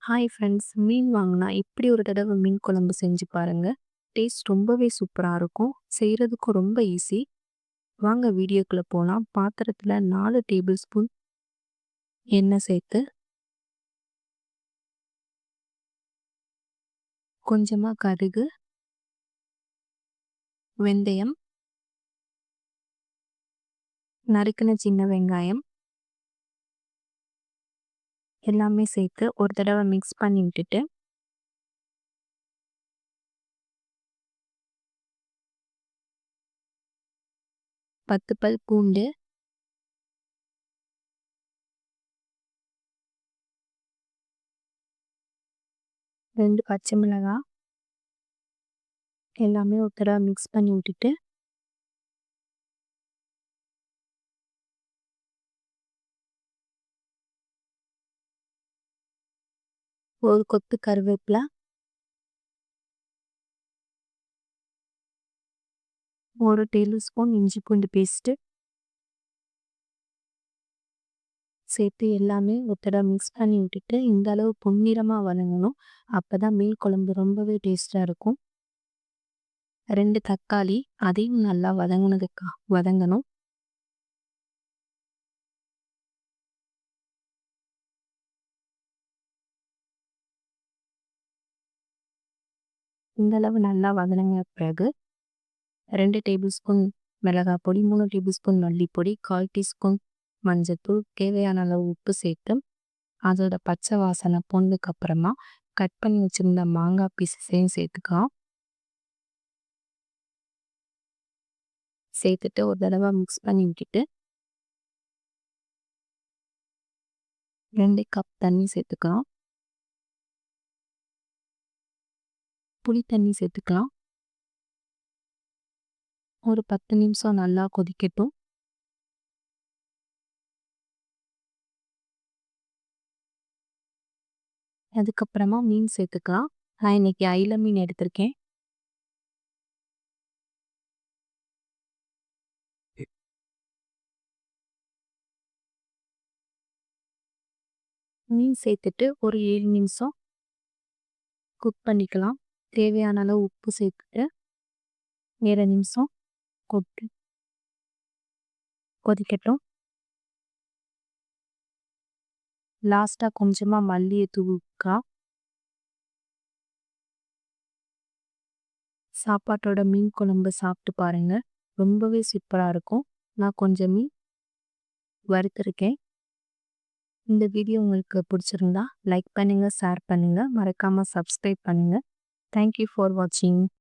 Hi friends! மீன் வாங்குனா இப்படி ஒரு தடவ மீன் குழம்பு செஞ்சு பாருங்க. டேஸ்ட் ரொம்பவே சூப்பரா இருக்கும். செய்றதுக்கும் ரொம்ப ஈஸி. வாங்க வீடியோக்குள்ள போலாம். பாத்திரத்துல 4 டேபிள் ஸ்பூன் எண்ணெய் சேர்த்து, கொஞ்சமா கடுகு, வெந்தயம், நறுக்குன சின்ன வெங்காயம் எல்லாமே சேர்த்து ஒரு தடவ மிக்ஸ் பண்ணி விட்டுட்டு, 10 பல் பூண்டு, 2 பச்சை மிளகாய் எல்லாமே ஒரு தடவ மிக்ஸ் பண்ணி விட்டுட்டு, ஒரு கொத்து கருவேப்பிலை, 1 டேபிள் ஸ்பூன் இஞ்சி பூண்டு பேஸ்ட்டு சேர்த்து எல்லாமே ஒரு தடவ மிக்ஸ் பண்ணி விட்டுட்டு, இந்த அளவு பொன்னிறமா வதங்கணும். அப்பதான் மீன் குழம்பு ரொம்பவே டேஸ்ட்டா இருக்கும். 2 தக்காளி அதையும் நல்லா வதங்கணும். இந்த அளவு நல்லா வதங்கின பிறகு 2 டேபிள் ஸ்பூன் மிளகாய் பொடி, 3 டேபிள் ஸ்பூன் மல்லிப்பொடி, 1/4 டீஸ்பூன் மஞ்சத்தூள், தேவையான அளவு உப்பு சேர்த்து அதோட பச்சை வாசனை போனதுக்கு அப்புறமா கட் பண்ணி வச்சிருந்த மாங்காய் பீசஸையும் சேர்த்துக்கலாம். சேர்த்துட்டு ஒரு தடவை மிக்ஸ் பண்ணி விட்டுட்டு 2 கப் தண்ணி சேர்த்துக்கலாம். புளி தண்ணி சேர்த்துக்கலாம். ஒரு 10 நிமிஷம் நல்லா கொதிக்கட்டும். அதுக்கப்புறமா மீன் சேர்த்துக்கலாம். நான் இன்னைக்கு அயில மீன் எடுத்திருக்கேன். மீன் சேர்த்துட்டு ஒரு 7 நிமிஷம் குக் பண்ணிக்கலாம். தேவையான அளவு உப்பு சேர்த்துட்டு 7 நிமிஷம் கொதிக்கட்டும். லாஸ்டா கொஞ்சமா மல்லியை தூவிக்கலாம். சாப்பாட்டோட மீன் குழம்பு சாப்பிட்டு பாருங்க. ரொம்பவே சூப்பரா இருக்கும். நான் கொஞ்சம் மீன் வறுத்திருக்கேன். இந்த வீடியோ உங்களுக்கு பிடிச்சிருந்தா லைக் பண்ணுங்க, ஷேர் பண்ணுங்க, மறக்காம சப்ஸ்கிரைப் பண்ணுங்க. தேங்க்யூ ஃபார் வாட்சிங்.